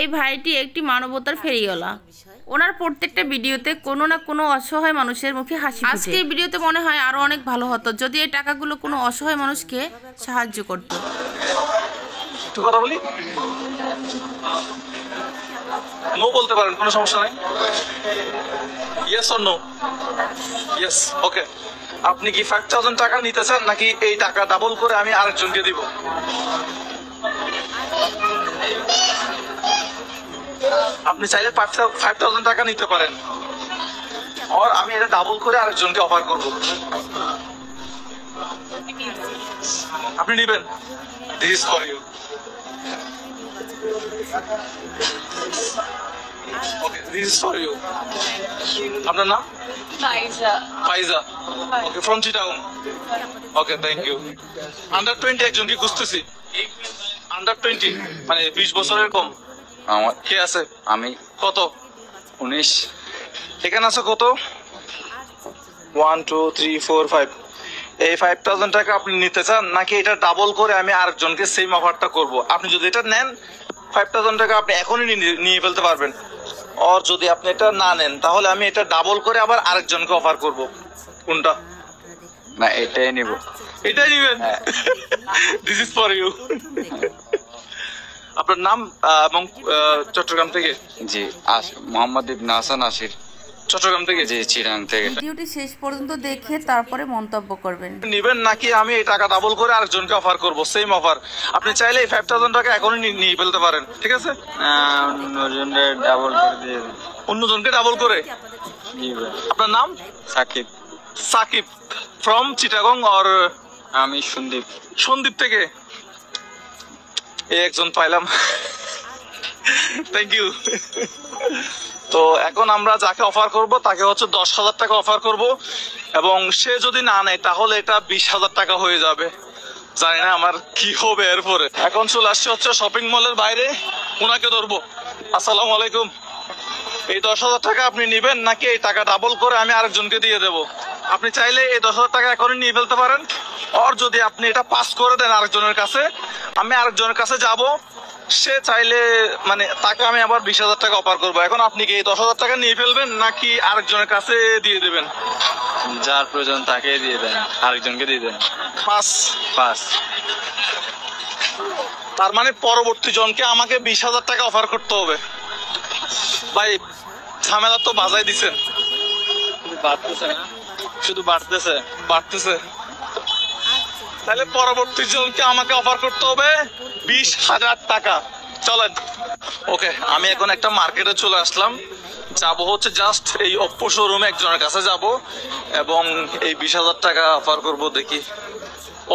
এই ভাইটি একটি মানবতার ফেরিওয়ালা। ওনার প্রত্যেকটা ভিডিওতে কোনো না কোনো অসহায় মানুষের মুখে হাসি। আজকের ভিডিওতে মনে হয় আরো অনেক ভালো হতো যদি এই টাকাগুলো কোনো অসহায় মানুষকে সাহায্য করত। কথা বলি, নো বলতে পারেন, কোনো সমস্যা নাই। Yes or no? Yes, okay. আপনি কি 5000 টাকা নিতে চান নাকি এই টাকা ডাবল করে আমি আরেকজনকে দিব? আপনি চাইলে 5000 টাকা নিতে পারেন, আর আমি এটা ডাবল করে আরেকজনকে অফার করব। আপনি নিবেন? This is for you. Okay, this is for you. আপনার নাম? Faiza. Faiza, okay, from Chittagong. Okay, thank you. Under 20 একজন কি খুঁজতেছি? আন্ডার 20 মানে 20 বছরের কম। আমার কে আছে? আমি। কত? 19। এখানে আছে কত? 1 2 3 4 5। এই 5000 টাকা আপনি নিতে চান নাকি এটা ডাবল করে আমি আরেকজনকে সেম অফারটা করব? আপনি যদি এটা নেন 5000 টাকা আপনি এখনই নিয়ে ফেলতে পারবেন, আর যদি আপনি এটা না নেন তাহলে আমি এটা ডাবল করে আবার আরেকজনকে অফার করব। কোনটা? না, এটাই নিব। এটাই নেবেন? This is for you. আপনার নাম এবং চট্টগ্রাম থেকে? জি, মোহাম্মদ ইবনে হাসান আশির। চট্টগ্রাম থেকে? জি, চিটাং থেকে। ভিডিওটি শেষ পর্যন্ত দেখে তারপরে মন্তব্য করবেন। নিবেন নাকি আমি এই টাকা ডাবল করে আরেকজনকে অফার করব, সেম অফার। আপনি চাইলে এই 5000 টাকা এখনই নিয়ে ফেলতে পারেন, ঠিক আছে? অন্যজনকে ডাবল করে দিয়ে দেন। অন্যজনকে ডাবল করে? আপনার নাম? সাকিব। Sakib, from Chittagong or? আমি সন্দীপ। সন্দীপ থেকে? এই একজন পাইলাম, থ্যাংক ইউ। তো এখন আমরা যাকে অফার করব তাকে হচ্ছে 10,000 টাকা অফার করব, এবং সে যদি না নেয় তাহলে এটা 20,000 টাকা হয়ে যাবে। জানি না আমার কি হবে এরপরে। এখন চলে আসছে হচ্ছে শপিং মলের বাইরে, ওনাকে ধরবো। আসসালামু আলাইকুম। এই 10,000 টাকা আপনি নিবেন নাকি এই টাকা ডাবল করে আমি আরেকজনকে দিয়ে দেব? আপনি চাইলে এই 10,000 টাকা এখনই নিয়ে ফেলতে পারেন, আর যদি আপনি এটা পাস করে দেন আরেকজনের কাছে, আমি আরেকজনের কাছে যাব, সে চাইলে মানে তাকে আমি আবার 20,000 টাকা অফার করবো। এখন আপনি কি এই 10,000 টাকা নিয়ে ফেলবেন নাকি আরেকজনের কাছে দিয়ে দেবেন? যার প্রয়োজন তাকে দিয়ে দেন, আরেকজনকে দিয়ে দেন। পাস। তার মানে পরবর্তী জনকে আমাকে 20,000 টাকা অফার করতে হবে। ভাই ঝামেলা তো বাজাই দিচ্ছেন। বাড়তেছে না, শুধু বাড়তেছে। তাহলে পরবর্তী জনকে আমাকে অফার করতে হবে 20,000 টাকা। চলেন। ওকে, আমি এখন একটা মার্কেটে চলে আসলাম, যাবো হচ্ছে জাস্ট এই ওপ্পো শোরুমে একজনের কাছে যাব এবং এই 20,000 টাকা অফার করব। দেখি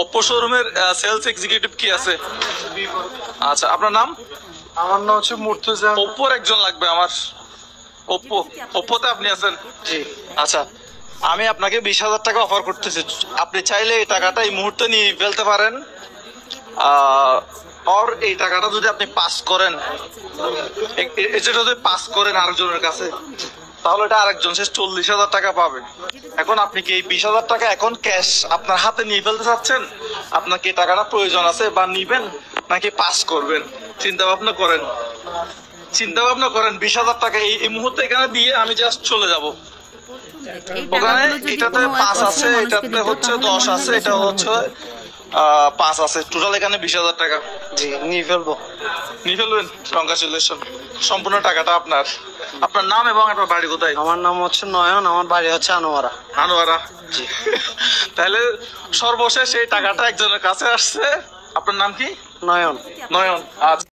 ওপ্পো শোরুমের সেলস এক্সিকিউটিভ কি আছে? আচ্ছা, আপনার নাম? আমার নাম হচ্ছে মুর্তজা। ওপ্পোর একজন লাগবে আমার। ওপ্পোতে আপনি আছেন? জি। আচ্ছা, আমি আপনাকে 20,000 টাকা অফার করতেছি। আপনি চাইলে এই টাকাটা এই মুহূর্তে নিয়ে ফেলতে পারেন, আর এই টাকাটা যদি আপনি পাস করেন, এটা যদি পাস করেন আরেকজনের কাছে, তাহলে এটা আরেকজন সে 40,000 টাকা পাবে। এখন আপনি কি এই 20,000 টাকা এখন ক্যাশ আপনার হাতে নিয়ে ফেলতে চাচ্ছেন? আপনার কি টাকাটা প্রয়োজন আছে বা নিবেন নাকি পাস করবেন? চিন্তা ভাবনা করেন। 20,000 টাকা এই মুহূর্তে এখানে দিয়ে আমি জাস্ট চলে যাব। ওখানে এটাতে 5 আছে, এটাতে হচ্ছে 10 আছে, এটা হচ্ছে 5 আছে, টোটাল এখানে 20,000 টাকা। জি, নিয়ে ফেলবো। নিয়ে ফেলবেন? কংগ্রাচুলেশন, সম্পূর্ণ টাকাটা আপনার। আপনার নাম এবং আপনার বাড়ি কোথায়? আমার নাম হচ্ছে নয়ন, আমার বাড়ি হচ্ছে আনোয়ারা। আনোয়ারা, জি। তাহলে সর্বশেষ এই টাকাটা একজনের কাছে আসছে। আপনার নাম কি? নয়ন। নয়ন, আচ্ছা।